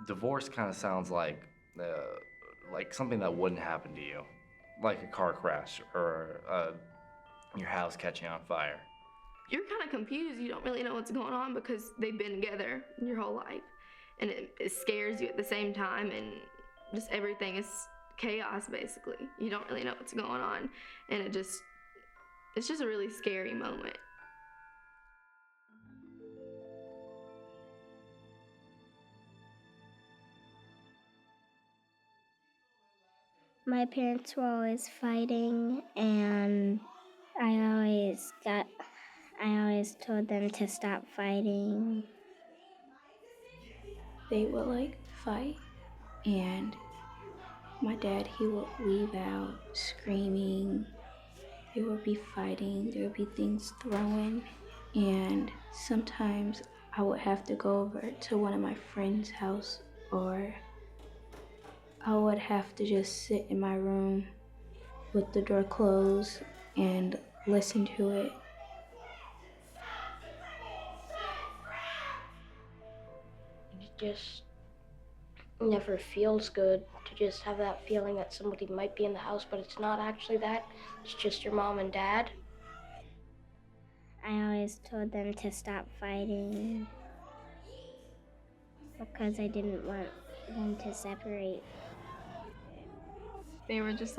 Divorce kind of sounds like something that wouldn't happen to you, like a car crash or your house catching on fire. You're kind of confused. You don't really know what's going on because they've been together your whole life. And it scares you at the same time, and just everything is chaos, basically. You don't really know what's going on, and it's just a really scary moment. My parents were always fighting, and I always told them to stop fighting. They would fight, and my dad, he would leave out screaming. They would be fighting, there would be things thrown, and sometimes I would have to go over to one of my friends' house, or I would have to just sit in my room with the door closed and listen to it. It just never feels good to just have that feeling that somebody might be in the house, but it's not actually that. It's just your mom and dad. I always told them to stop fighting because I didn't want them to separate. They were just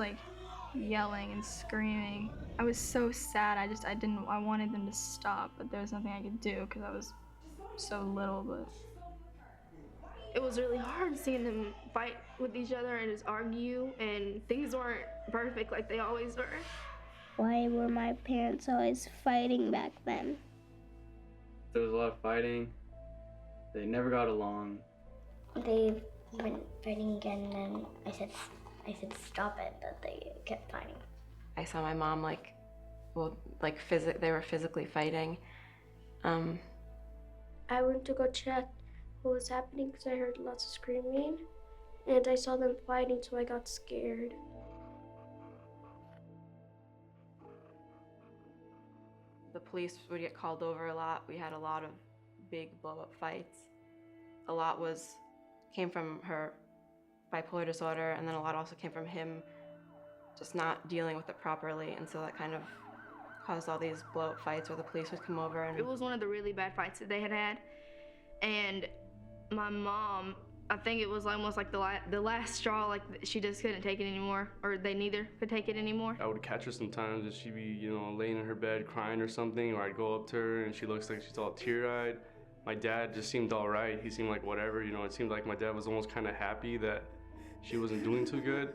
yelling and screaming. I was so sad. I wanted them to stop, but there was nothing I could do because I was so little. But It was really hard seeing them fight with each other and just argue, and things weren't perfect like they always were. Why were my parents always fighting back then? There was a lot of fighting. They never got along. They went fighting again, and I said stop it, but they kept fighting. I saw my mom they were physically fighting. I went to go check what was happening because I heard lots of screaming, and I saw them fighting, so I got scared. The police would get called over a lot. We had a lot of big blow-up fights. A lot came from her bipolar disorder, and then a lot also came from him just not dealing with it properly, and so that kind of caused all these blow-up fights where the police would come over. And it was one of the really bad fights that they had, and my mom, I think it was almost like the last straw, she just couldn't take it anymore, or they neither could take it anymore. I would catch her sometimes and she'd be, laying in her bed crying or something, or I'd go up to her and she looks like she's all teary-eyed. My dad just seemed all right. He seemed like whatever, it seemed like my dad was almost kind of happy that she wasn't doing too good,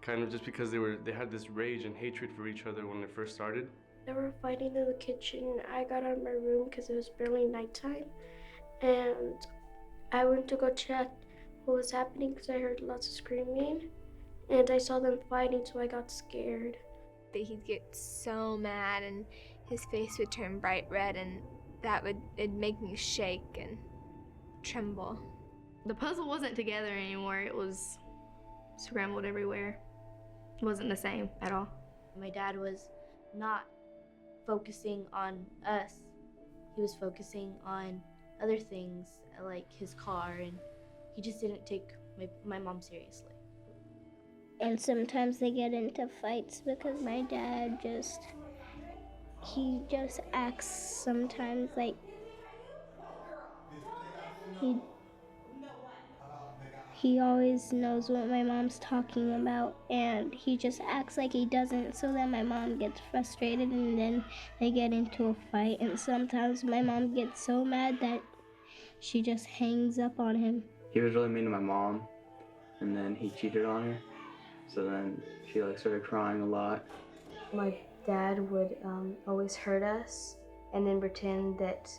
kind of just because they had this rage and hatred for each other when they first started. They were fighting in the kitchen. I got out of my room because it was barely nighttime, and I went to go check what was happening because I heard lots of screaming, and I saw them fighting, so I got scared. He'd get so mad and his face would turn bright red, and it'd make me shake and tremble. The puzzle wasn't together anymore. It was scrambled everywhere. It wasn't the same at all. My dad was not focusing on us. He was focusing on other things like his car, and he just didn't take my mom seriously. And sometimes they get into fights because my dad he just acts sometimes like he always knows what my mom's talking about, and he just acts like he doesn't, so that my mom gets frustrated, and then they get into a fight, and sometimes my mom gets so mad that she just hangs up on him. He was really mean to my mom, and then he cheated on her, so then she started crying a lot. My dad would always hurt us and then pretend that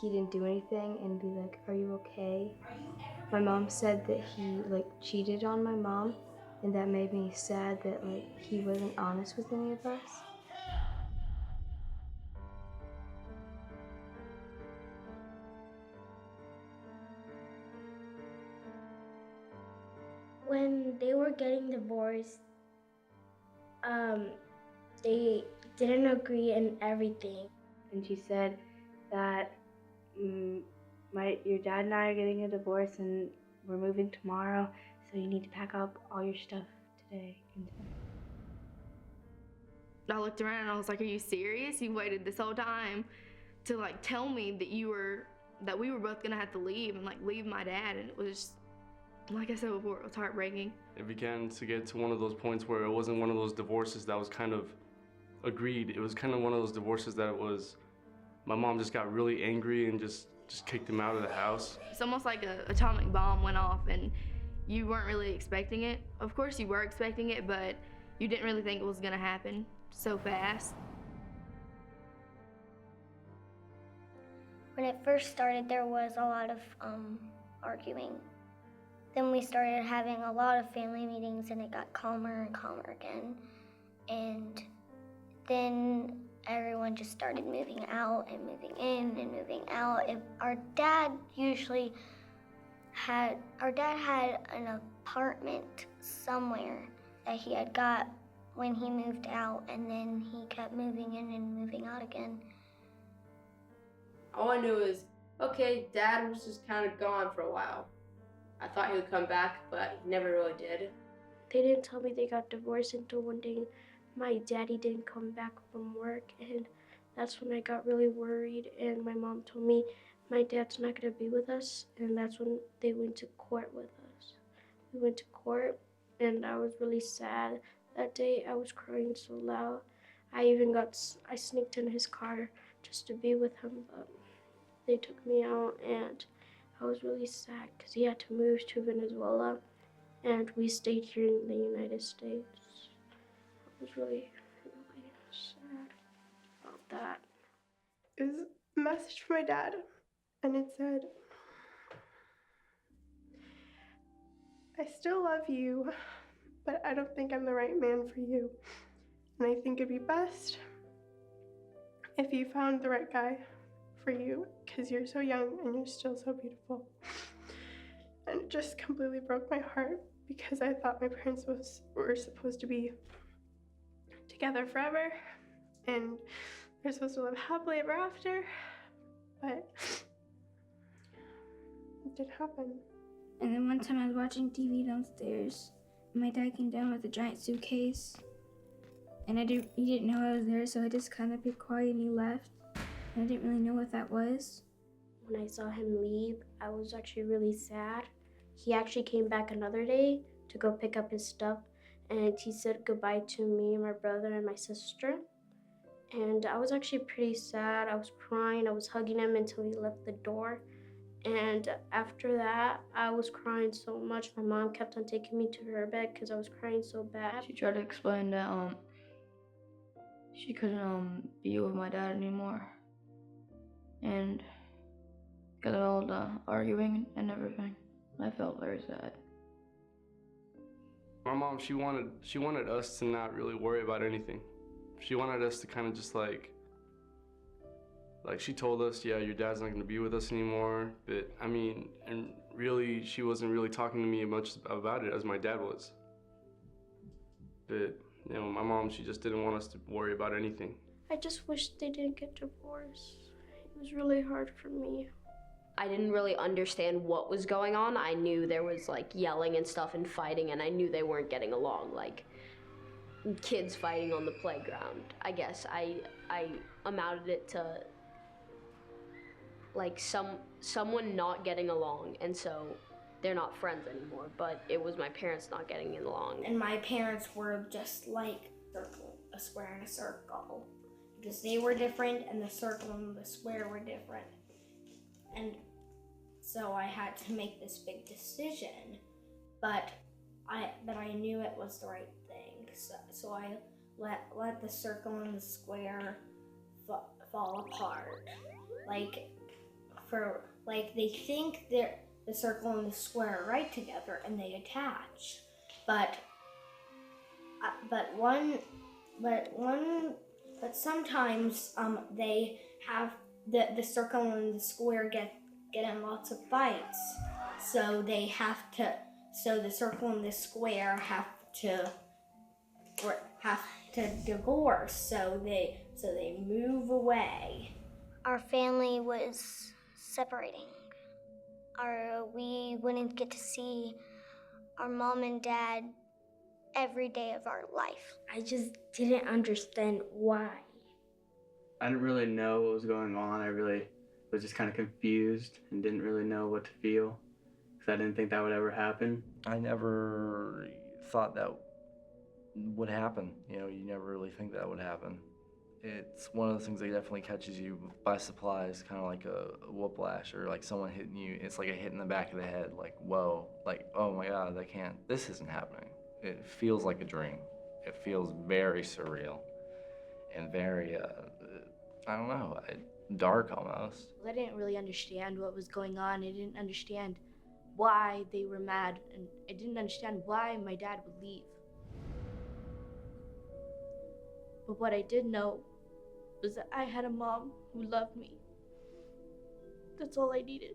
he didn't do anything and be like, "Are you okay?" My mom said that he cheated on my mom, and that made me sad that he wasn't honest with any of us. When they were getting divorced, they didn't agree in everything. And she said that your dad and I are getting a divorce, and we're moving tomorrow, so you need to pack up all your stuff today. I looked around and I was like, are you serious? You waited this whole time to like tell me that we were both gonna have to leave and like leave my dad, and it was, like I said before, it was heartbreaking. It began to get to one of those points where it wasn't one of those divorces that was kind of agreed. It was kind of one of those divorces that was, my mom just got really angry and just kicked him out of the house. It's almost like an atomic bomb went off and you weren't really expecting it. Of course you were expecting it, but you didn't really think it was gonna happen so fast. When it first started, there was a lot of arguing. Then we started having a lot of family meetings and it got calmer and calmer again. And then everyone just started moving out and moving in and moving out. Our dad had an apartment somewhere that he had got when he moved out, and then he kept moving in and moving out again. All I knew is, okay, Dad was just kind of gone for a while. I thought he would come back, but he never really did. They didn't tell me they got divorced until one day my daddy didn't come back from work, and that's when I got really worried, and my mom told me my dad's not gonna be with us, and that's when they went to court with us. We went to court, and I was really sad. That day I was crying so loud. I sneaked in his car just to be with him, but they took me out, and I was really sad because he had to move to Venezuela, and we stayed here in the United States. I was really, really sad about that. It was a message from my dad, and it said, I still love you, but I don't think I'm the right man for you. And I think it'd be best if you found the right guy for you, because you're so young and you're still so beautiful. And it just completely broke my heart because I thought my parents were supposed to be together forever and they're supposed to live happily ever after, but it didn't happen. And then one time I was watching TV downstairs, and my dad came down with a giant suitcase, and he didn't know I was there, so I just kind of be quiet and he left. And I didn't really know what that was. When I saw him leave, I was actually really sad. He actually came back another day to go pick up his stuff, and he said goodbye to me and my brother and my sister. And I was actually pretty sad. I was crying. I was hugging him until he left the door. And after that, I was crying so much. My mom kept on taking me to her bed because I was crying so bad. She tried to explain that she couldn't be with my dad anymore, and got all the arguing and everything. I felt very sad. My mom, she wanted us to not really worry about anything. She wanted us to kind of just like she told us, yeah, your dad's not gonna be with us anymore. But I mean, and really, she wasn't really talking to me much about it as my dad was. But you know, my mom, she just didn't want us to worry about anything. I just wish they didn't get divorced. It was really hard for me. I didn't really understand what was going on. I knew there was like yelling and stuff and fighting, and I knew they weren't getting along, like kids fighting on the playground. I guess I amounted it to like someone not getting along, and so they're not friends anymore, but it was my parents not getting along. And my parents were just like a square and a circle, because they were different and the circle and the square were different. And so I had to make this big decision, but I knew it was the right thing. So I let the circle and the square fall apart. They think the circle and the square are right together and they attach, but sometimes they have the circle and the square get in lots of fights, so the circle and the square have to divorce, so they move away. Our family was separating. we wouldn't get to see our mom and dad every day of our life. I just didn't understand why. I didn't really know what was going on. I really was just kind of confused and didn't really know what to feel because I didn't think that would ever happen. I never thought that would happen. You know, you never really think that would happen. It's one of those things that definitely catches you by surprise, kind of like a whiplash or like someone hitting you. It's like a hit in the back of the head, like, whoa, like, oh my God, this isn't happening. It feels like a dream. It feels very surreal and very, I don't know, dark almost. I didn't really understand what was going on. I didn't understand why they were mad, and I didn't understand why my dad would leave. But what I did know was that I had a mom who loved me. That's all I needed.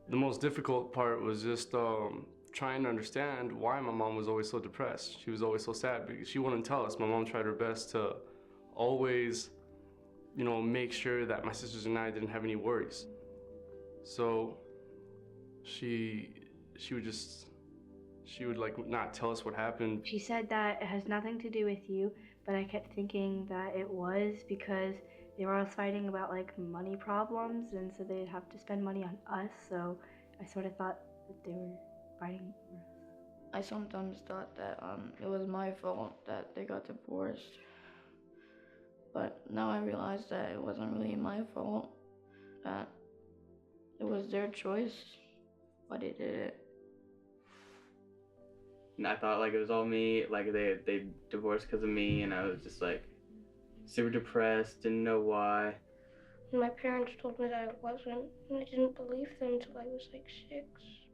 The most difficult part was just trying to understand why my mom was always so depressed. She was always so sad because she wouldn't tell us. My mom tried her best to always, you know, make sure that my sisters and I didn't have any worries. So she would like not tell us what happened. She said that it has nothing to do with you, but I kept thinking that it was because they were always fighting about like money problems, and so they'd have to spend money on us. So I sort of thought that they were fighting for us. I sometimes thought that it was my fault that they got divorced, but now I realize that it wasn't really my fault, that it was their choice why they did it. And I thought like it was all me, like they divorced because of me, and I was just like super depressed, didn't know why. My parents told me that I wasn't, and I didn't believe them until I was like 6.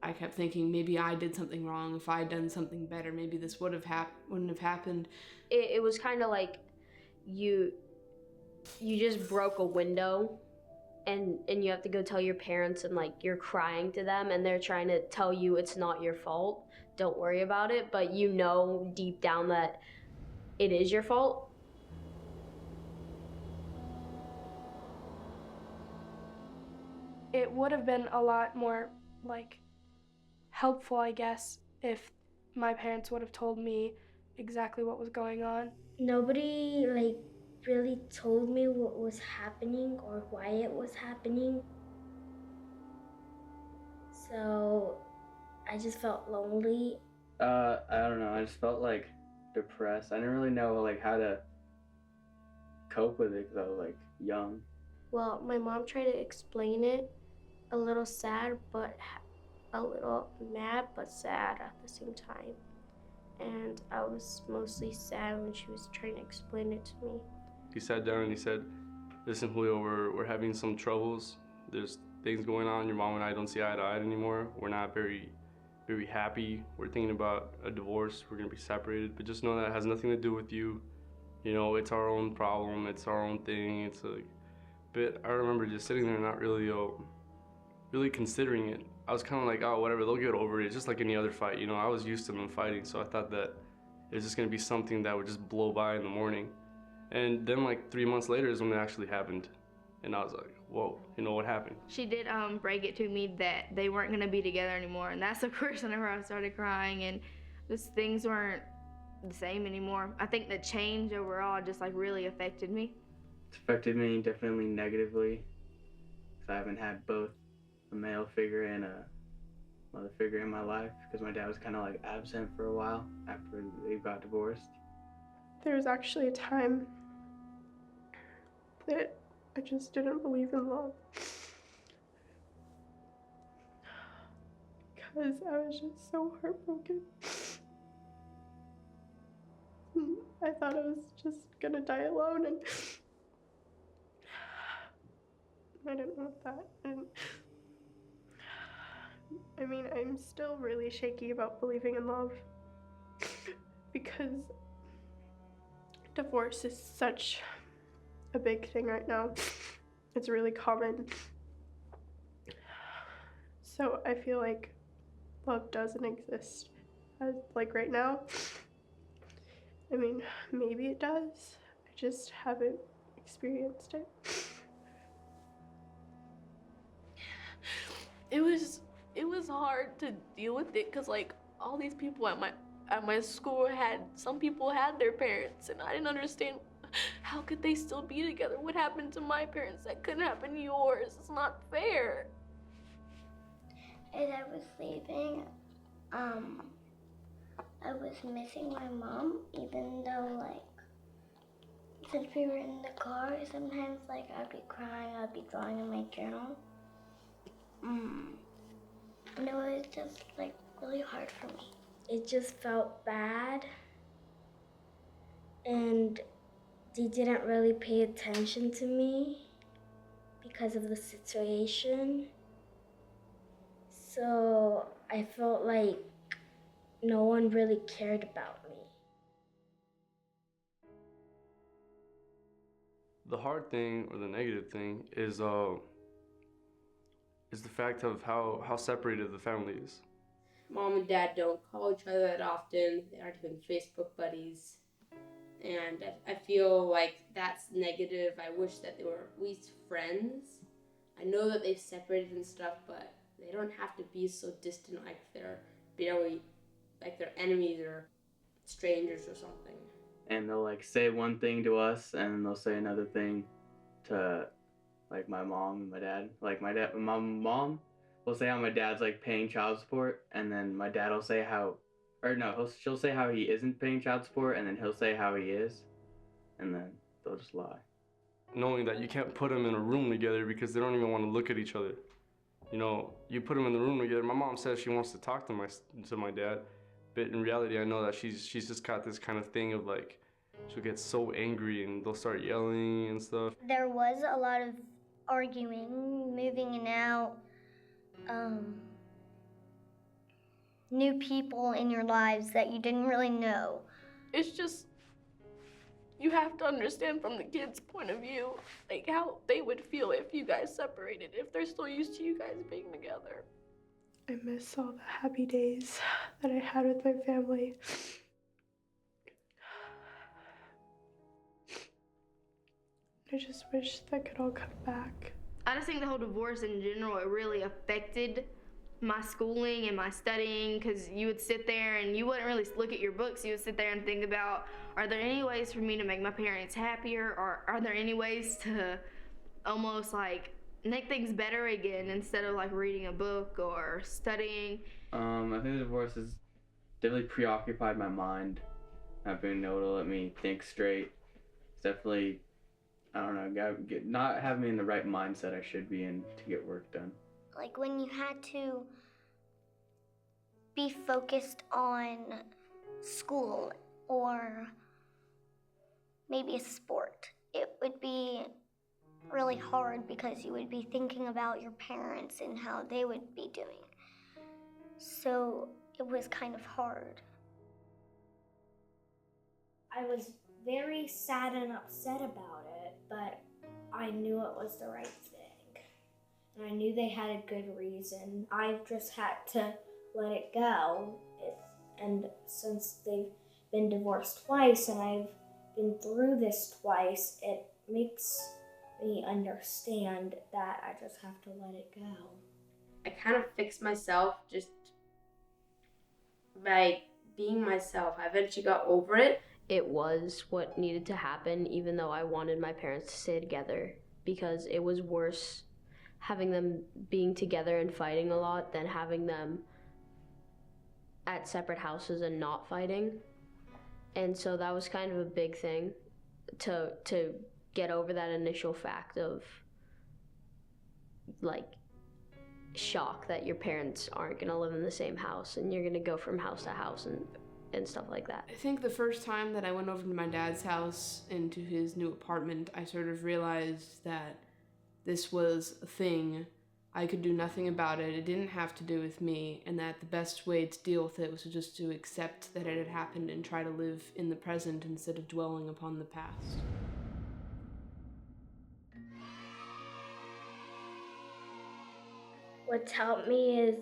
I kept thinking maybe I did something wrong. If I had done something better, maybe this wouldn't have happened. It was kind of like you just broke a window, and you have to go tell your parents, and like you're crying to them, and they're trying to tell you it's not your fault. Don't worry about it, but you know deep down that it is your fault. It would have been a lot more like helpful, I guess, if my parents would have told me exactly what was going on. Nobody like really told me what was happening or why it was happening. So I just felt lonely. I don't know, I just felt like depressed. I didn't really know like how to cope with it because I was like young. Well, my mom tried to explain it, a little sad, but a little mad, but sad at the same time. And I was mostly sad when she was trying to explain it to me. He sat down and he said, listen, Julio, we're having some troubles. There's things going on. Your mom and I don't see eye to eye anymore. We're not very happy. We're thinking about a divorce. We're gonna be separated, but just know that it has nothing to do with you. You know, it's our own problem. It's our own thing. It's like, but I remember just sitting there not really considering it. I was kind of like, oh, whatever, they'll get over it. It's just like any other fight, you know. I was used to them fighting, so I thought that it was just gonna be something that would just blow by in the morning. And then like 3 months later is when it actually happened. And I was like, whoa, you know what happened? She did break it to me that they weren't gonna be together anymore, and that's of course whenever I started crying, and just things weren't the same anymore. I think the change overall just like really affected me. It's affected me definitely negatively, because I haven't had both a male figure and a mother figure in my life, because my dad was kind of like absent for a while after they got divorced. There was actually a time that I just didn't believe in love. Because I was just so heartbroken. I thought I was just gonna die alone, and I didn't want that. And I mean, I'm still really shaky about believing in love because divorce is such a big thing right now. It's really common. So I feel like love doesn't exist like right now. I mean, maybe it does. I just haven't experienced it. hard to deal with it because like all these people at my school some people had their parents, and I didn't understand how could they still be together. What happened to my parents that couldn't happen to yours? It's not fair. As I was leaving, I was missing my mom, even though, like, since we were in the car, sometimes, like, I'd be crying, I'd be drawing in my journal. And it was just, like, really hard for me. It just felt bad, and they didn't really pay attention to me because of the situation. So I felt like no one really cared about me. The hard thing or the negative thing is the fact of how separated the family is. Mom and Dad don't call each other that often. They aren't even Facebook buddies. And I feel like that's negative. I wish that they were at least friends. I know that they've separated and stuff, but they don't have to be so distant like they're barely, like they're enemies or strangers or something. And they'll like say one thing to us and then they'll say another thing to like my mom and my dad. Like my mom will say how my dad's like paying child support, and then my dad will say she'll say how he isn't paying child support, and then he'll say how he is, and then they'll just lie. Knowing that you can't put them in a room together because they don't even want to look at each other. You know, you put them in the room together. My mom says she wants to talk to my dad, but in reality, I know that she's just got this kind of thing of like, she'll get so angry and they'll start yelling and stuff. There was a lot of arguing, moving in and out, new people in your lives that you didn't really know. It's just, you have to understand from the kids' point of view, like how they would feel if you guys separated, if they're still used to you guys being together. I miss all the happy days that I had with my family. I just wish that could all come back. I just think the whole divorce in general, it really affected my schooling and my studying, because you would sit there and you wouldn't really look at your books. You would sit there and think about, are there any ways for me to make my parents happier, or are there any ways to almost like make things better again instead of like reading a book or studying? I think the divorce has definitely preoccupied my mind, not being able to let me think straight. It's definitely, I don't know, not having me in the right mindset I should be in to get work done. Like when you had to be focused on school or maybe a sport, it would be really hard because you would be thinking about your parents and how they would be doing. So it was kind of hard. I was very sad and upset about it, but I knew it was the right thing. And I knew they had a good reason. I just had to let it go. And since they've been divorced twice and I've been through this twice, it makes me understand that I just have to let it go. I kind of fixed myself just by being myself. I eventually got over it. It was what needed to happen, even though I wanted my parents to stay together, because it was worse having them being together and fighting a lot than having them at separate houses and not fighting. And so that was kind of a big thing to get over that initial fact of like shock that your parents aren't gonna live in the same house and you're gonna go from house to house and stuff like that. I think the first time that I went over to my dad's house into his new apartment, I sort of realized that this was a thing. I could do nothing about it. It didn't have to do with me, and that the best way to deal with it was just to accept that it had happened and try to live in the present instead of dwelling upon the past. What's helped me is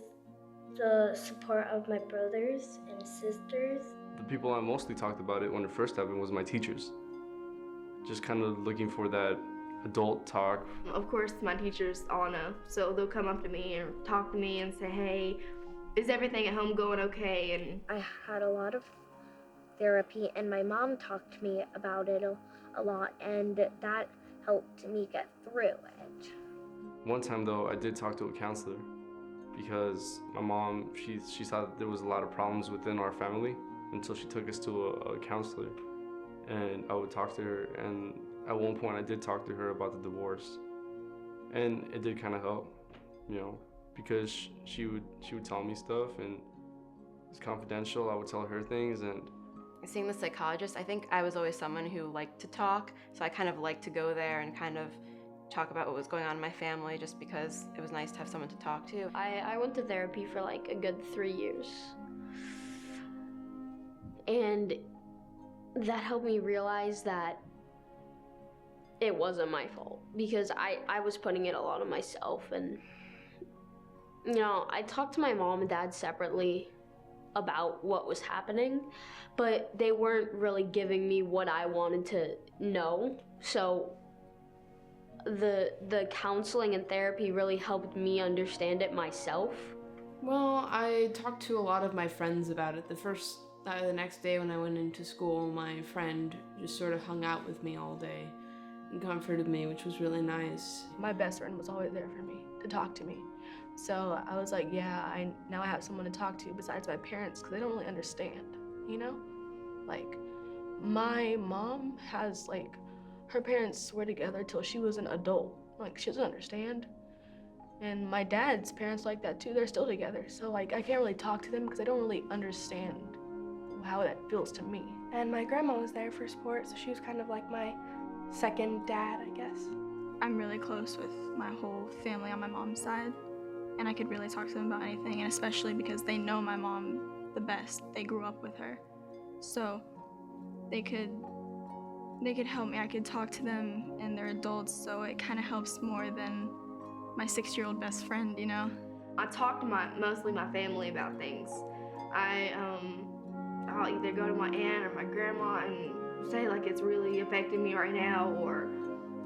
the support of my brothers and sisters. The people I mostly talked about it when it first happened was my teachers. Just kind of looking for that adult talk. Of course, my teachers all know, so they'll come up to me and talk to me and say, hey, is everything at home going okay? And I had a lot of therapy, and my mom talked to me about it a lot, and that helped me get through it. One time though, I did talk to a counselor because my mom, she thought there was a lot of problems within our family until she took us to a counselor. And I would talk to her, and at one point I did talk to her about the divorce. And it did kind of help, you know, because she would tell me stuff, and it's confidential. I would tell her things. And seeing the psychologist, I think I was always someone who liked to talk, so I kind of liked to go there and kind of talk about what was going on in my family, just because it was nice to have someone to talk to. I went to therapy for like a good 3 years. And that helped me realize that it wasn't my fault, because I was putting it a lot on myself. And, you know, I talked to my mom and dad separately about what was happening, but they weren't really giving me what I wanted to know. So the counseling and therapy really helped me understand it myself. Well, I talked to a lot of my friends about it. The next day when I went into school, my friend just sort of hung out with me all day and comforted me, which was really nice. My best friend was always there for me, to talk to me. So I was like, yeah, now I have someone to talk to besides my parents, because they don't really understand, you know? Like, my mom has, like, her parents were together till she was an adult. Like, she doesn't understand. And my dad's parents like that too, they're still together. So, like, I can't really talk to them because I don't really understand how that feels to me. And my grandma was there for support, so she was kind of like my second dad, I guess. I'm really close with my whole family on my mom's side, and I could really talk to them about anything, and especially because they know my mom the best. They grew up with her. So they could help me. I could talk to them, and they're adults, so it kind of helps more than my 6-year-old best friend, you know? I talk to mostly my family about things. I'll either go to my aunt or my grandma and say like it's really affecting me right now, or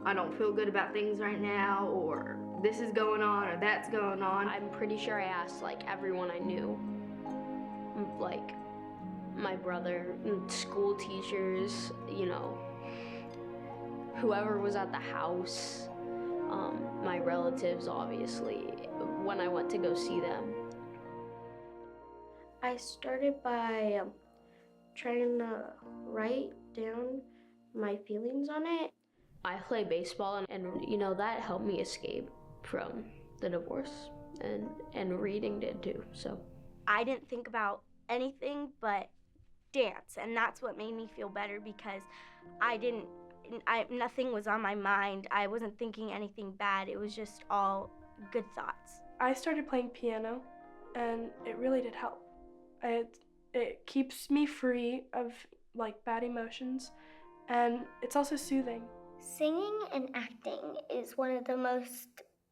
I don't feel good about things right now, or this is going on or that's going on. I'm pretty sure I asked like everyone I knew, like my brother, school teachers, you know, whoever was at the house, my relatives, obviously, when I went to go see them. I started by trying to write down my feelings on it. I play baseball, and you know, that helped me escape from the divorce, and reading did too, so. I didn't think about anything but dance, and that's what made me feel better, because nothing was on my mind. I wasn't thinking anything bad. It was just all good thoughts. I started playing piano, and it really did help. It keeps me free of like bad emotions, and it's also soothing. Singing and acting is one of the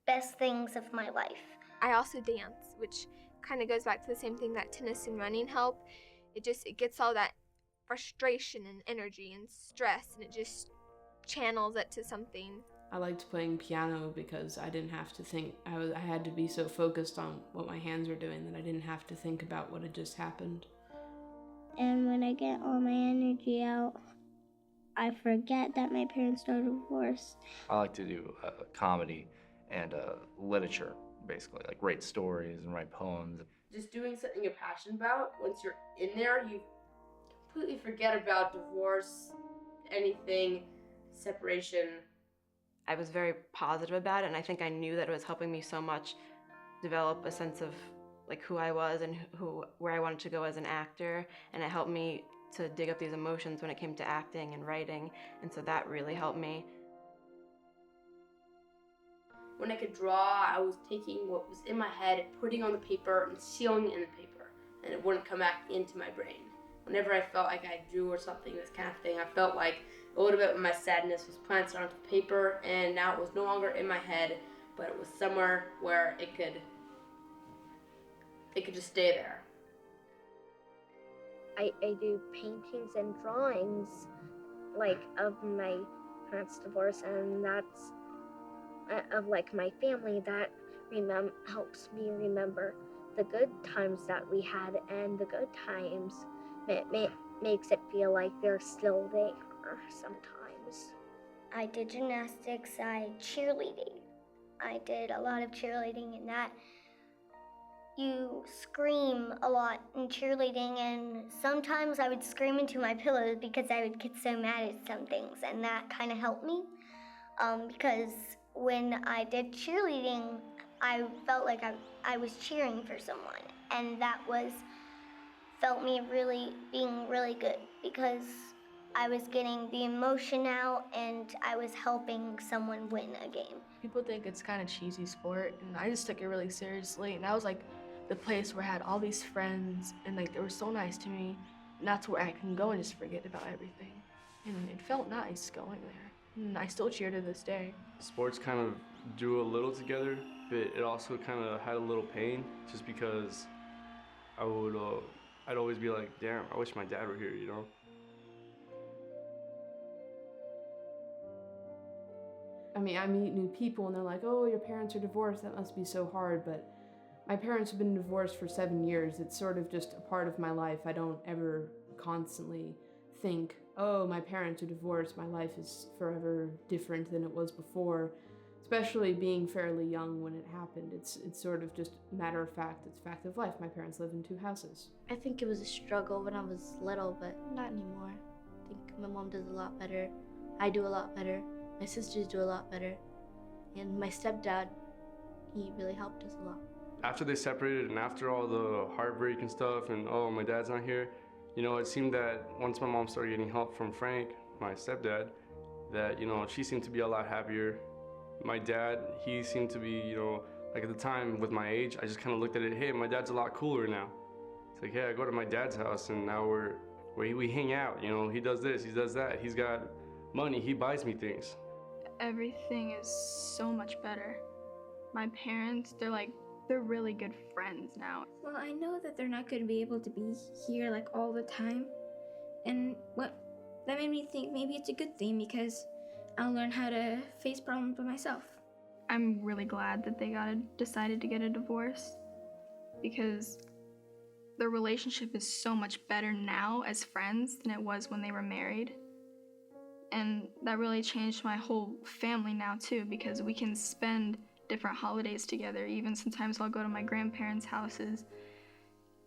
best things of my life. I also dance, which kind of goes back to the same thing that tennis and running help. It gets all that frustration and energy and stress, and it just channels it to something. I liked playing piano because I didn't have to think. I had to be so focused on what my hands were doing that I didn't have to think about what had just happened. And when I get all my energy out, I forget that my parents are divorced. I like to do comedy and literature, basically, like write stories and write poems. Just doing something you're passionate about, once you're in there, you completely forget about divorce, anything, separation. I was very positive about it, and I think I knew that it was helping me so much develop a sense of like who I was and where I wanted to go as an actor, and it helped me to dig up these emotions when it came to acting and writing, and so that really helped me. When I could draw, I was taking what was in my head, putting it on the paper, and sealing it in the paper, and it wouldn't come back into my brain. Whenever I felt like I drew or something, this kind of thing, I felt like a little bit of my sadness was planted onto paper, and now it was no longer in my head, but it was somewhere where it could just stay there. I do paintings and drawings, like, of my parents' divorce, and that's of, like, my family. That helps me remember the good times that we had, and the good times makes it feel like they're still there sometimes. I did gymnastics, I cheerleading. I did a lot of cheerleading, and that you scream a lot in cheerleading, and sometimes I would scream into my pillows because I would get so mad at some things, and that kind of helped me. Because when I did cheerleading, I felt like I was cheering for someone, and that felt me being really good because I was getting the emotion out and I was helping someone win a game. People think it's kind of cheesy sport, and I just took it really seriously. And that was like the place where I had all these friends, and like they were so nice to me. And that's where I can go and just forget about everything. And it felt nice going there. And I still cheer to this day. Sports kind of drew a little together, but it also kind of had a little pain, just because I'd always be like, damn, I wish my dad were here, you know? I mean, I meet new people and they're like, oh, your parents are divorced, that must be so hard, but my parents have been divorced for 7 years. It's sort of just a part of my life. I don't ever constantly think, oh, my parents are divorced, my life is forever different than it was before, especially being fairly young when it happened. It's sort of just matter of fact, it's fact of life. My parents live in 2 houses. I think it was a struggle when I was little, but not anymore. I think my mom does a lot better. I do a lot better. My sisters do a lot better. And my stepdad, he really helped us a lot. After they separated and after all the heartbreak and stuff and, oh, my dad's not here, you know, it seemed that once my mom started getting help from Frank, my stepdad, that, you know, she seemed to be a lot happier. My dad, he seemed to be, you know, like at the time with my age, I just kind of looked at it, hey, my dad's a lot cooler now. It's like, hey, I go to my dad's house and now we hang out, you know, he does this, he does that, he's got money, he buys me things. Everything is so much better. My parents, they're really good friends now. Well, I know that they're not going to be able to be here like all the time. And that made me think maybe it's a good thing because I'll learn how to face problems by myself. I'm really glad that they decided to get a divorce because their relationship is so much better now as friends than it was when they were married. And that really changed my whole family now too, because we can spend different holidays together. Even sometimes I'll go to my grandparents' houses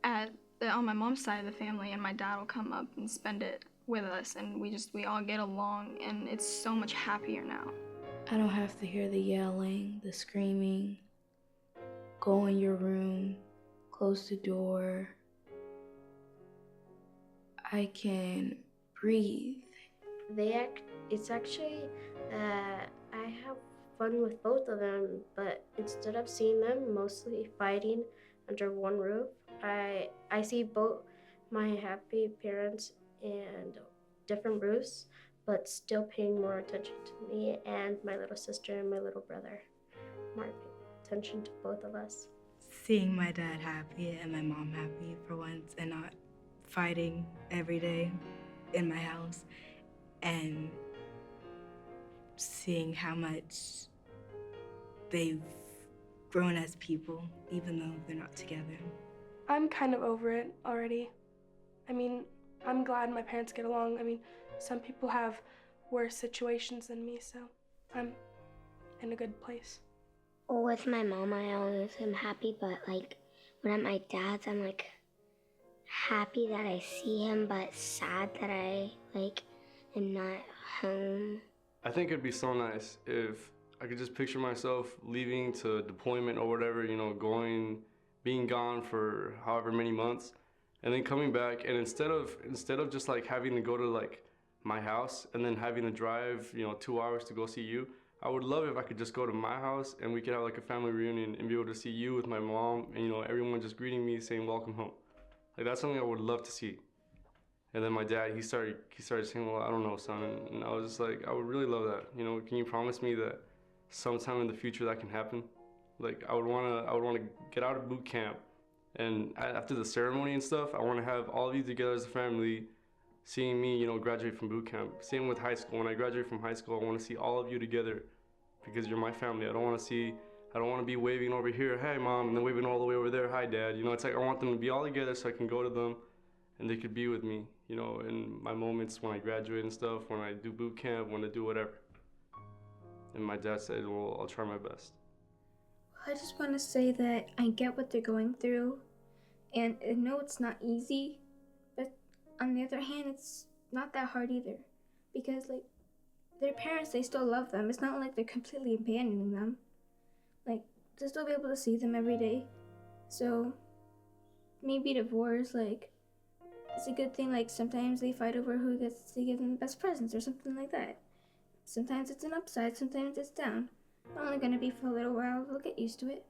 on my mom's side of the family, and my dad will come up and spend it with us, and we all get along, and it's so much happier now. I don't have to hear the yelling, the screaming. Go in your room, close the door. I can breathe. It's actually, I have fun with both of them, but instead of seeing them mostly fighting under one roof, I see both my happy parents and different roofs, but still paying more attention to me and my little sister and my little brother. More attention to both of us. Seeing my dad happy and my mom happy for once and not fighting every day in my house, and seeing how much they've grown as people, even though they're not together. I'm kind of over it already. I mean, I'm glad my parents get along. I mean, some people have worse situations than me, so I'm in a good place. With my mom, I always am happy, but like when I'm at my dad's, I'm like happy that I see him, but sad that I am not home. I think it'd be so nice if I could just picture myself leaving to deployment or whatever, you know, being gone for however many months, and then coming back, and instead of just like having to go to like my house and then having to drive, you know, 2 hours to go see you, I would love if I could just go to my house and we could have like a family reunion and be able to see you with my mom and, you know, everyone just greeting me saying welcome home. Like that's something I would love to see. And then my dad, he started saying, well, I don't know, son. And I was just like, I would really love that. You know, can you promise me that sometime in the future that can happen? Like I would wanna get out of boot camp, and after the ceremony and stuff, I wanna have all of you together as a family, seeing me, you know, graduate from boot camp. Same with high school. When I graduate from high school, I wanna see all of you together because you're my family. I don't wanna see I don't want to be waving over here, hey mom, and then waving all the way over there, hi dad. You know, it's like I want them to be all together so I can go to them and they could be with me, you know, in my moments when I graduate and stuff, when I do boot camp, when I do whatever. And my dad said, well, I'll try my best. I just want to say that I get what they're going through, and I know it's not easy, but on the other hand, it's not that hard either, because like their parents, they still love them. It's not like they're completely abandoning them. Like, they'll still be able to see them every day. So maybe divorce, like, it's a good thing. Like, sometimes they fight over who gets to give them the best presents or something like that. Sometimes it's an upside, sometimes it's down. It's only gonna be for a little while. They'll get used to it.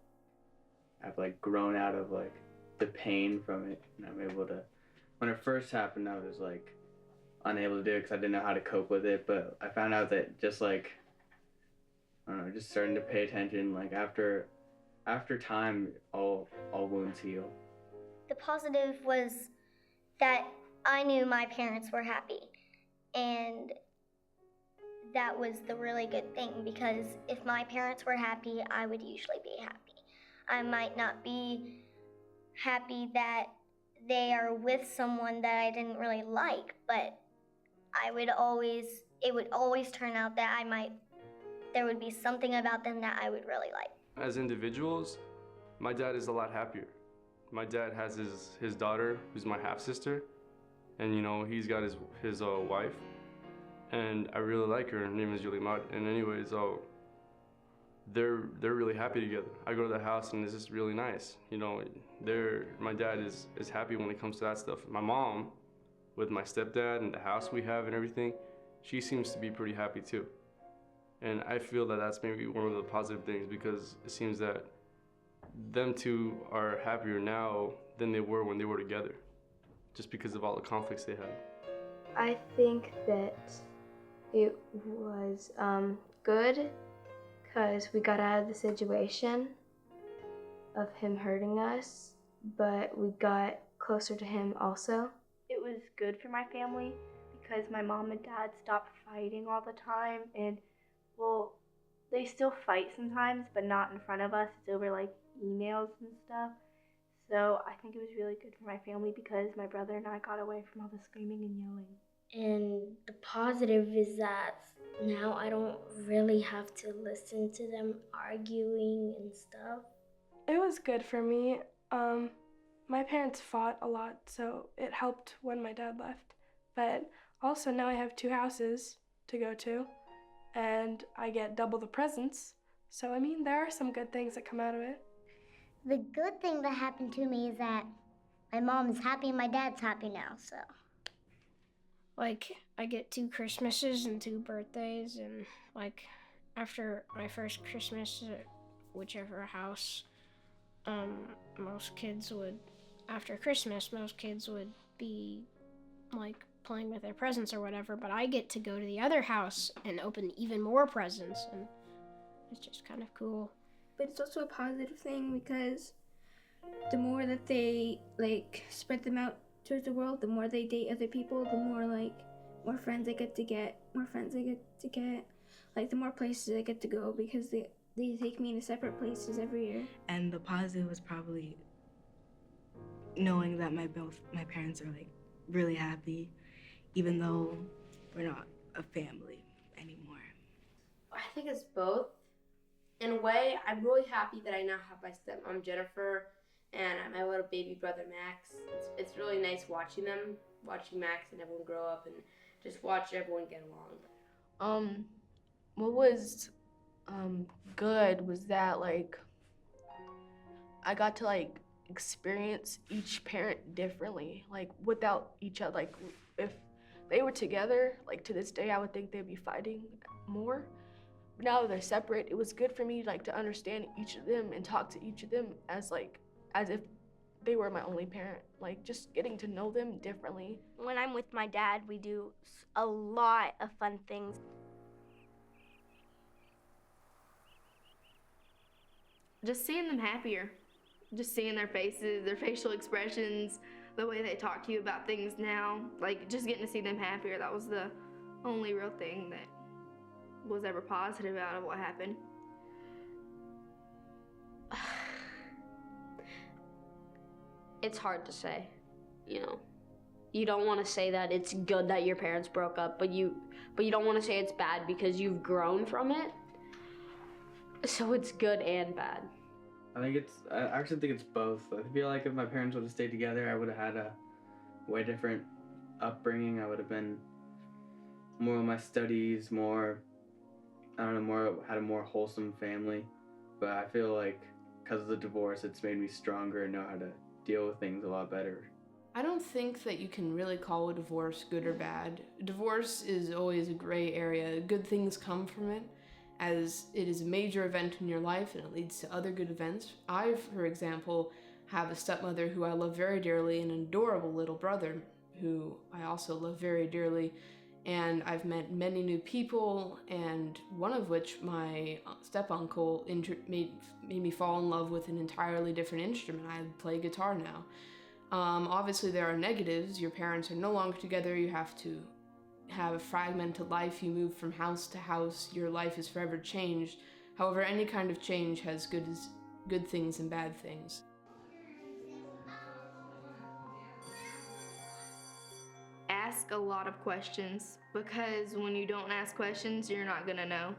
I've like grown out of like the pain from it, and I'm able to. When it first happened, I was like unable to do it because I didn't know how to cope with it. But I found out that just like, I don't know, just starting to pay attention. Like after time, all wounds heal. The positive was that I knew my parents were happy, and that was the really good thing, because if my parents were happy, I would usually be happy. I might not be happy that they are with someone that I didn't really like, but it would always turn out that there would be something about them that I would really like. As individuals, my dad is a lot happier. My dad has his daughter, who's my half-sister, and you know, he's got his wife, and I really like her. Her name is Julie Mott. And anyways, they're really happy together. I go to the house and it's just really nice. You know, my dad is happy when it comes to that stuff. My mom, with my stepdad and the house we have and everything, she seems to be pretty happy too. And I feel that that's maybe one of the positive things, because it seems that them two are happier now than they were when they were together, just because of all the conflicts they had. I think that it was good because we got out of the situation of him hurting us, but we got closer to him also. It was good for my family because my mom and dad stopped fighting all the time, and well, they still fight sometimes, but not in front of us. It's over like emails and stuff. So I think it was really good for my family because my brother and I got away from all the screaming and yelling. And the positive is that now I don't really have to listen to them arguing and stuff. It was good for me. My parents fought a lot, so it helped when my dad left. But also now I have 2 houses to go to, and I get double the presents. So I mean, there are some good things that come out of it. The good thing that happened to me is that my mom is happy and my dad's happy now, so. Like, I get 2 Christmases and 2 birthdays, and like, after my first Christmas at whichever house, most kids would be like playing with their presents or whatever, but I get to go to the other house and open even more presents, and it's just kind of cool. But it's also a positive thing because the more that they like spread them out towards the world, the more they date other people, the more friends they get to get, like the more places I get to go because they take me to separate places every year. And the positive was probably knowing that my parents are like really happy, even though we're not a family anymore. I think it's both. In a way, I'm really happy that I now have my stepmom Jennifer and my little baby brother Max. It's really nice watching Max and everyone grow up and just watch everyone get along. What was good was that like I got to like experience each parent differently, like without each other. Like if they were together, like to this day I would think they'd be fighting more. But now that they're separate, it was good for me like to understand each of them and talk to each of them as if they were my only parent, like just getting to know them differently. When I'm with my dad, we do a lot of fun things. Just seeing them happier, just seeing their faces, their facial expressions, the way they talk to you about things now, like just getting to see them happier, that was the only real thing that was ever positive out of what happened. It's hard to say, you know. You don't want to say that it's good that your parents broke up, but you don't want to say it's bad because you've grown from it. So it's good and bad. I actually think it's both. I feel like if my parents would have stayed together, I would have had a way different upbringing. I would have been more on my studies, had a more wholesome family. But I feel like because of the divorce, it's made me stronger and know how to deal with things a lot better. I don't think that you can really call a divorce good or bad. Divorce is always a gray area. Good things come from it, as it is a major event in your life and it leads to other good events. I, for example, have a stepmother who I love very dearly and an adorable little brother who I also love very dearly. And I've met many new people, and one of which, my step-uncle, made me fall in love with an entirely different instrument. I play guitar now. Obviously there are negatives. Your parents are no longer together. You have to have a fragmented life. You move from house to house. Your life is forever changed. However, any kind of change has good things and bad things. Ask a lot of questions, because when you don't ask questions, you're not gonna know.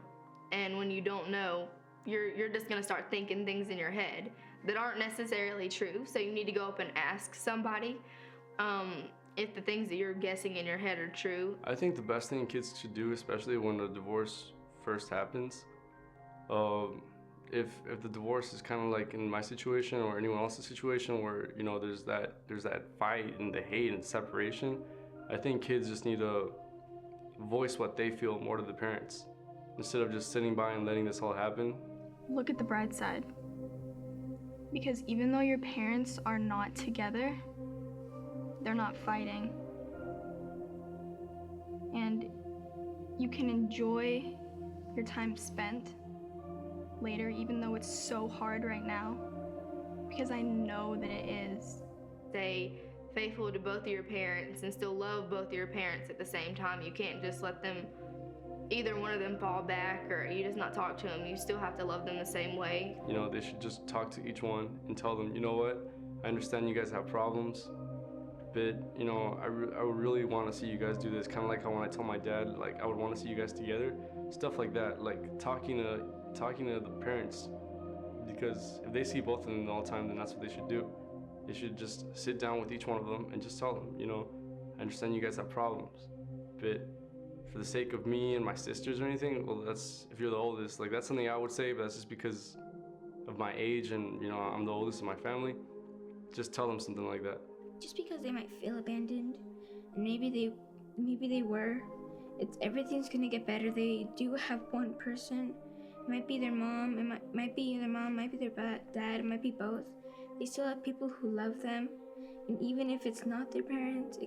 And when you don't know, you're just gonna start thinking things in your head that aren't necessarily true. So you need to go up and ask somebody if the things that you're guessing in your head are true. I think the best thing kids should do, especially when the divorce first happens, if the divorce is kind of like in my situation or anyone else's situation where, you know, there's that fight and the hate and separation, I think kids just need to voice what they feel more to the parents instead of just sitting by and letting this all happen. Look at the bright side. Because even though your parents are not together, they're not fighting. And you can enjoy your time spent later, even though it's so hard right now, because I know that it is. Stay faithful to both of your parents and still love both of your parents at the same time. You can't just let them, either one of them fall back or you just not talk to them. You still have to love them the same way. You know, they should just talk to each one and tell them, you know what, I understand you guys have problems, but, you know, I would really want to see you guys do this. Kind of like how when I tell my dad, like, I would want to see you guys together. Stuff like that, like talking to the parents, because if they see both of them all the time, then that's what they should do. They should just sit down with each one of them and just tell them, you know, I understand you guys have problems, but for the sake of me and my sisters or anything, well, that's, if you're the oldest, like, that's something I would say, but that's just because of my age and, you know, I'm the oldest in my family. Just tell them something like that. Just because they might feel abandoned, and maybe they were, everything's gonna get better. They do have one person. It might be their mom, might be their dad, it might be both. They still have people who love them, and even if it's not their parents,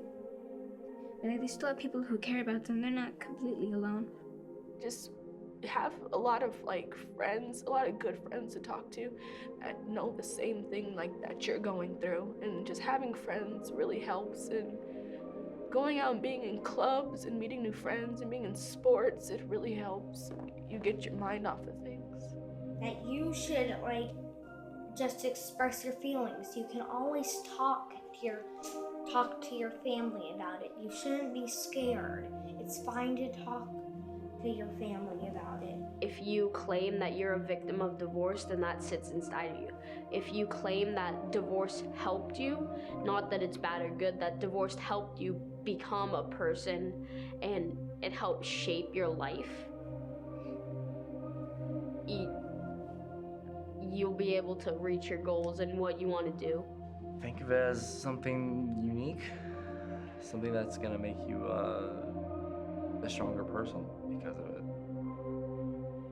they still have people who care about them. They're not completely alone. Just have a lot of friends, a lot of good friends to talk to that know the same thing that you're going through, and just having friends really helps. And going out and being in clubs and meeting new friends and being in sports, it really helps. You get your mind off of things. That you should just express your feelings. You can always talk to your family about it. You shouldn't be scared. It's fine to talk to your family about it. If you claim that you're a victim of divorce, then that sits inside of you. If you claim that divorce helped you, not that it's bad or good, that divorce helped you become a person and it helped shape your life, you'll be able to reach your goals and what you want to do. Think of it as something unique, something that's gonna make you a stronger person because of it.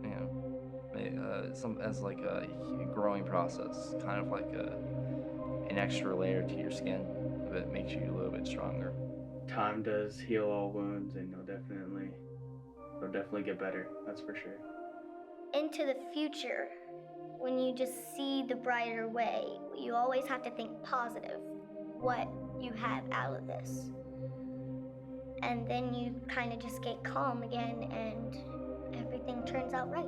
You know, as like a growing process, kind of like an extra layer to your skin that makes you a little bit stronger. Time does heal all wounds, and it'll definitely get better. That's for sure. Into the future, when you just see the brighter way, you always have to think positive, what you have out of this. And then you kind of just get calm again and everything turns out right.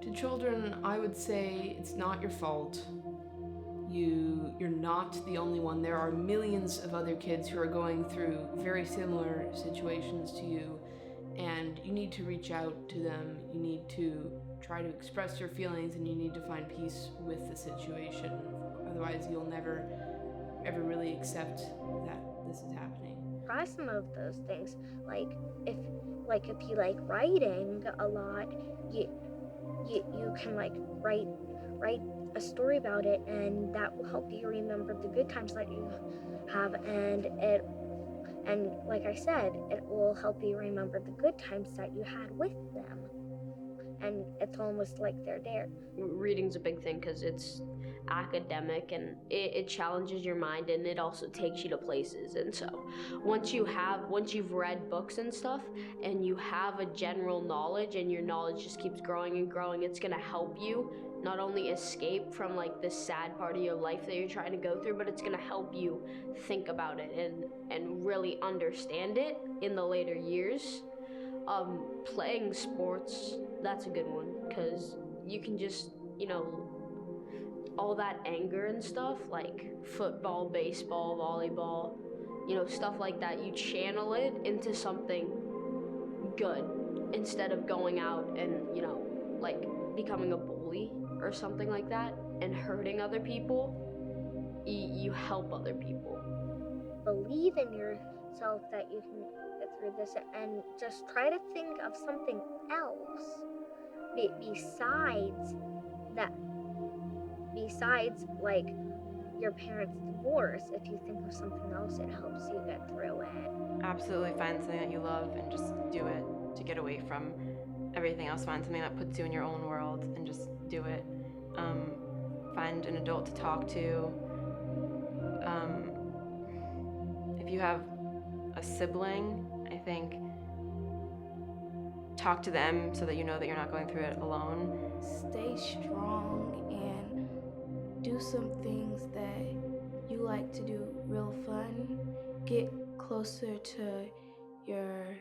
To children, I would say it's not your fault. You're not the only one. There are millions of other kids who are going through very similar situations to you, and you need to reach out to them. You need to try to express your feelings, and you need to find peace with the situation. Otherwise, you'll never ever really accept that this is happening. Try some of those things. Like if you like writing a lot, you can like write a story about it, and that will help you remember the good times that you have, and like I said, it will help you remember the good times that you had with them, and it's almost like they're there. Reading's a big thing because it's academic and it challenges your mind, and it also takes you to places. And so once you've read books and stuff and you have a general knowledge, and your knowledge just keeps growing and growing, it's gonna help you not only escape from like the sad part of your life that you're trying to go through, but it's gonna help you think about it and really understand it in the later years. Playing sports, that's a good one, because you can just, all that anger and stuff, like football, baseball, volleyball, stuff like that, you channel it into something good instead of going out and, like becoming a bully or something like that and hurting other people. You help other people. Believe in yourself that you can get through this, and just try to think of something else besides like your parents' divorce. If you think of something else, it helps you get through it. Absolutely find something that you love and just do it to get away from everything else. Find something that puts you in your own world and just do it. Find an adult to talk to. If you have a sibling, I think talk to them so that you know that you're not going through it alone. Stay strong and do some things that you like to do real fun. Get closer to your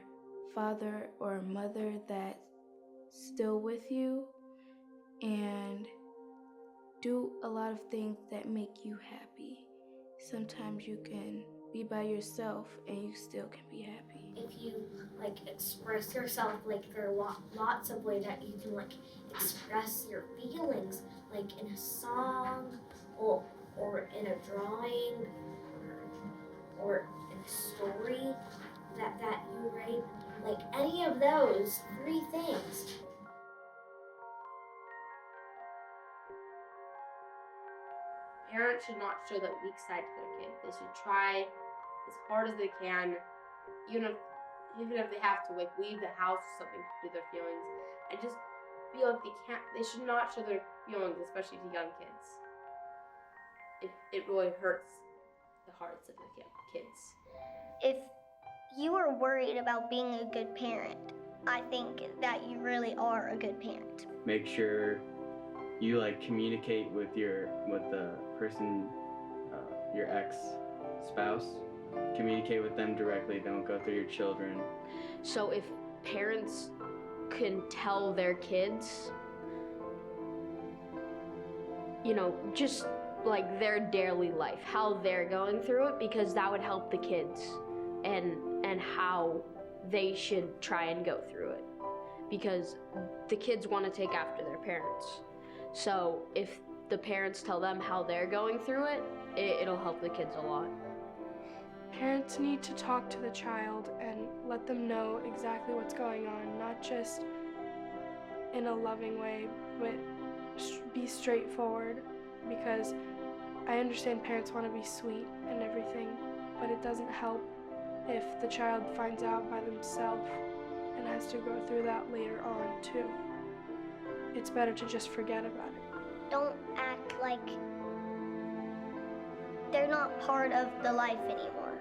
father or mother that's still with you, and do a lot of things that make you happy. Sometimes you can be by yourself and you still can be happy. If you like express yourself, like there are lots of ways that you can like express your feelings, like in a song or in a drawing or in a story that you write, like any of those 3 things. Parents should not show the weak side to their kid. They should try as hard as they can, even if they have to like leave the house or something to do their feelings, and just feel like they should not show their feelings, especially to young kids. It really hurts the hearts of the kids. If you are worried about being a good parent, I think that you really are a good parent. Make sure you like communicate with the person, your ex-spouse. Communicate with them directly. Don't go through your children. So if parents can tell their kids, just like their daily life, how they're going through it, because that would help the kids and how they should try and go through it, because the kids want to take after their parents. So if the parents tell them how they're going through it, it'll help the kids a lot. Parents need to talk to the child and let them know exactly what's going on, not just in a loving way, but be straightforward, because I understand parents want to be sweet and everything, but it doesn't help if the child finds out by themselves and has to go through that later on too. It's better to just forget about it. Don't act like they're not part of the life anymore.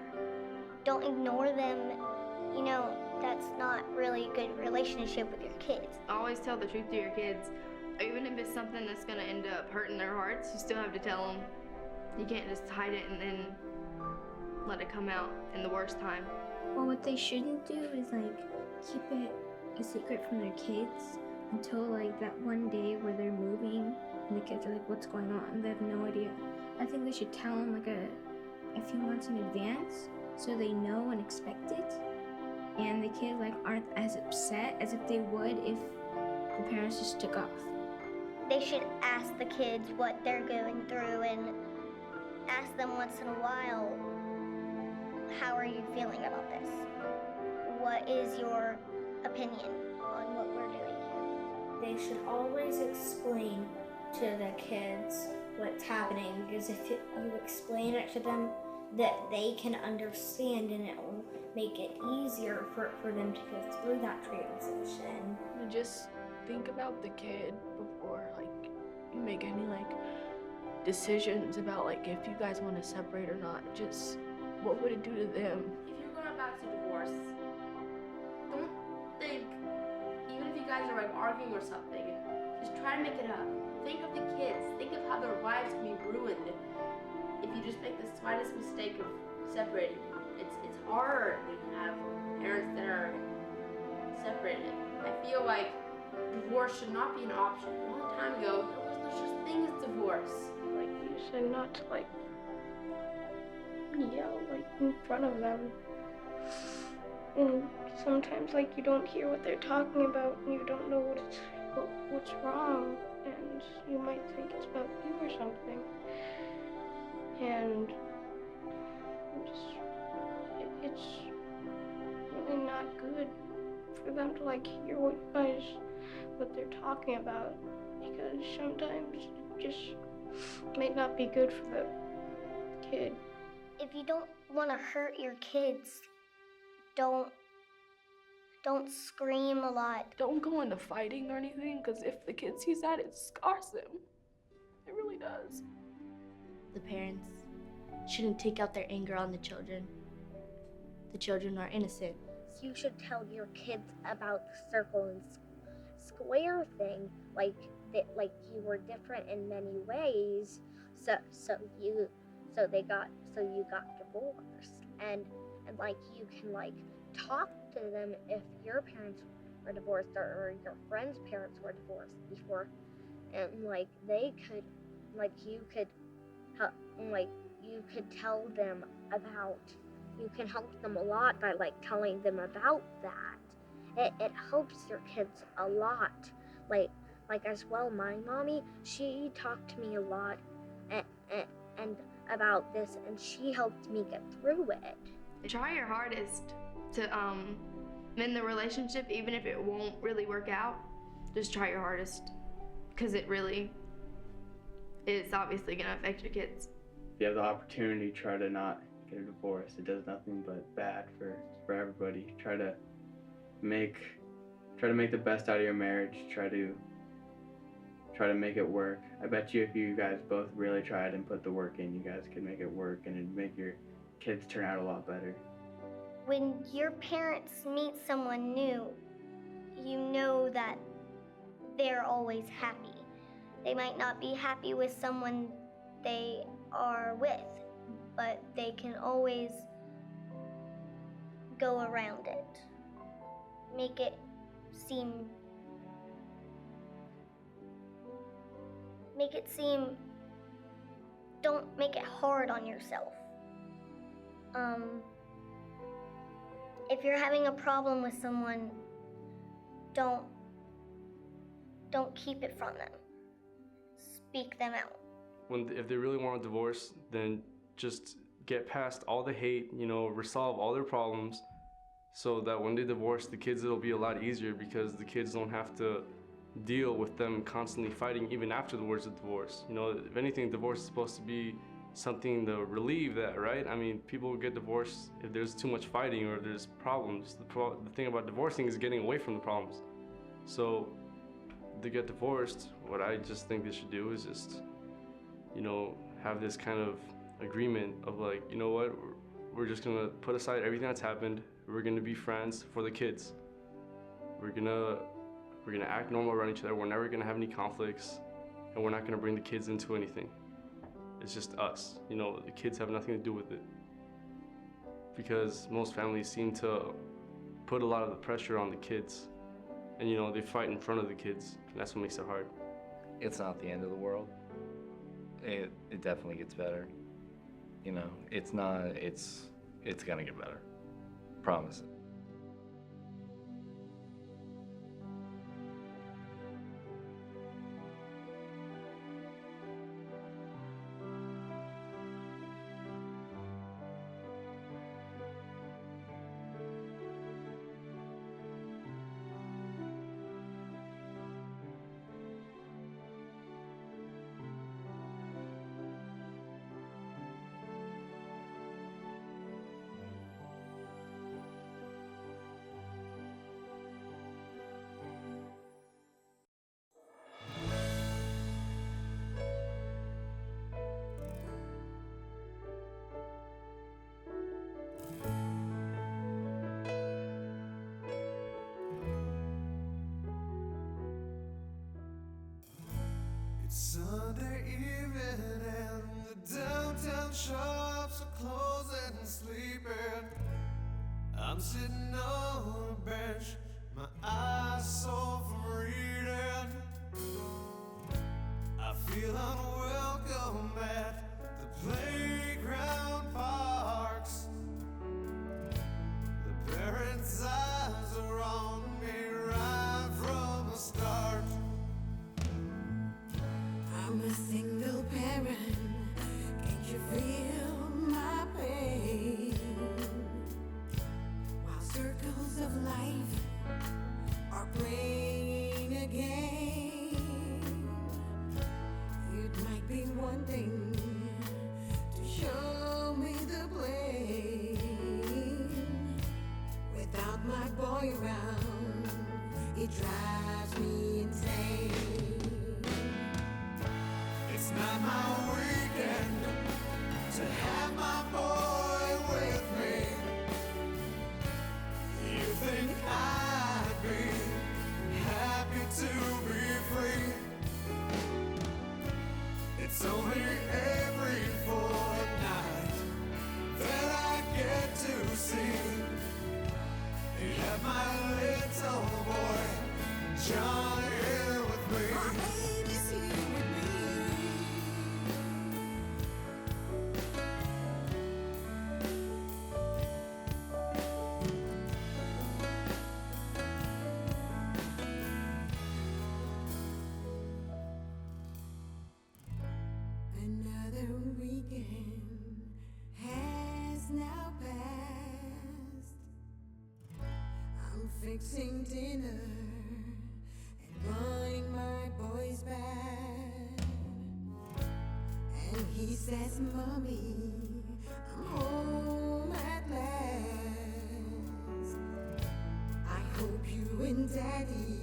Don't ignore them. That's not really a good relationship with your kids. Always tell the truth to your kids. Even if it's something that's gonna end up hurting their hearts, you still have to tell them. You can't just hide it and then let it come out in the worst time. Well, what they shouldn't do is like keep it a secret from their kids. until like that one day where they're moving and the kids are like, what's going on? They have no idea. I think they should tell them like a few months in advance so they know and expect it. And the kids like aren't as upset as if they would if the parents just took off. They should ask the kids what they're going through and ask them once in a while, how are you feeling about this? What is your opinion on what we're doing here? They should always explain to the kids what's happening, because if you explain it to them, that they can understand, and it will make it easier for them to go through that transition. And just think about the kid before like you make any like decisions about like if you guys want to separate or not. Just what would it do to them? If you're going about to divorce, don't think, even if you guys are like arguing or something, just try to make it up. Think of the kids. Think of how their lives can be ruined if you just make the slightest mistake of separating. It's hard when you have parents that are separated. I feel like divorce should not be an option. A long time ago, there was no such thing as divorce. Like, you said not to, like, yell, like, in front of them. And sometimes, like, you don't hear what they're talking about, and you don't know what's wrong, and you might think it's about you or something. And it's really not good for them to, like, hear what they're talking about, because sometimes it just might not be good for the kid. If you don't want to hurt your kids, don't scream a lot. Don't go into fighting or anything, because if the kid sees that, it scars them. It really does. The parents shouldn't take out their anger on the children. The children are innocent. You should tell your kids about the circle and square thing, like that, like you were different in many ways. So you got divorced, and like you can like talk to them if your parents were divorced or your friends' parents were divorced before, and like they could, like you could tell them about. You can help them a lot by like telling them about that. It helps your kids a lot. Like as well, my mommy, she talked to me a lot and about this, and she helped me get through it. Try your hardest to mend the relationship, even if it won't really work out. Just try your hardest, because it really is obviously gonna affect your kids. If you have the opportunity, try to not get a divorce. It does nothing but bad for everybody. Try to make the best out of your marriage. Try to make it work. I bet you if you guys both really tried and put the work in, you guys could make it work, and it'd make your kids turn out a lot better. When your parents meet someone new, you know that they're always happy. They might not be happy with someone they are with, but they can always go around it. Make it seem, don't make it hard on yourself. If you're having a problem with someone, don't keep it from them. Speak them out. If they really want a divorce, then just get past all the hate, resolve all their problems, so that when they divorce the kids, it'll be a lot easier, because the kids don't have to deal with them constantly fighting even after the words of divorce. If anything, divorce is supposed to be something to relieve that, right? I mean, people get divorced if there's too much fighting or if there's problems. The thing about divorcing is getting away from the problems. So to get divorced, what I just think they should do is just, have this kind of agreement of like, you know what, we're just gonna put aside everything that's happened. We're gonna be friends for the kids. We're gonna act normal around each other. We're never gonna have any conflicts, and we're not gonna bring the kids into anything. It's just us. The kids have nothing to do with it, because most families seem to put a lot of the pressure on the kids, and you know, they fight in front of the kids. And that's what makes it hard. It's not the end of the world. It definitely gets better. You know, it's gonna get better. Promise it. Sunday evening and the downtown shops are closed and sleeping. I'm sitting on a bench, my eyes sore from reading. I feel unwelcome at the playground parks. The parents' eyes are on me right from the start. I'm a single parent, can't you feel my pain? While circles of life are playing a game, it might be one thing to show me the blame. Without my boy around, it drives me insane. It's not my weekend to have my boy with me. You think I'd be happy to be free? It's only every fortnight that I get to see. Have my little boy John here with me. My baby's here with me. Another weekend has now passed. I'm fixing dinner and running my boy's bed. And he says, Mommy, I'm home at last. I hope you and Daddy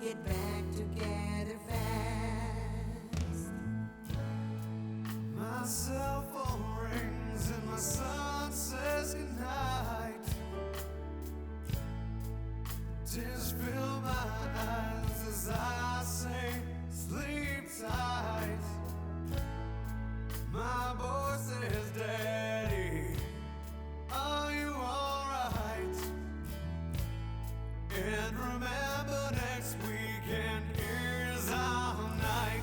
get back together fast. My cell phone rings and my son says goodnight. Tears fill my eyes as I say, sleep tight. My boy says, Daddy, are you alright? And remember, next weekend is our night.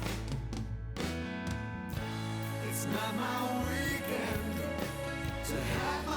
It's not my weekend to have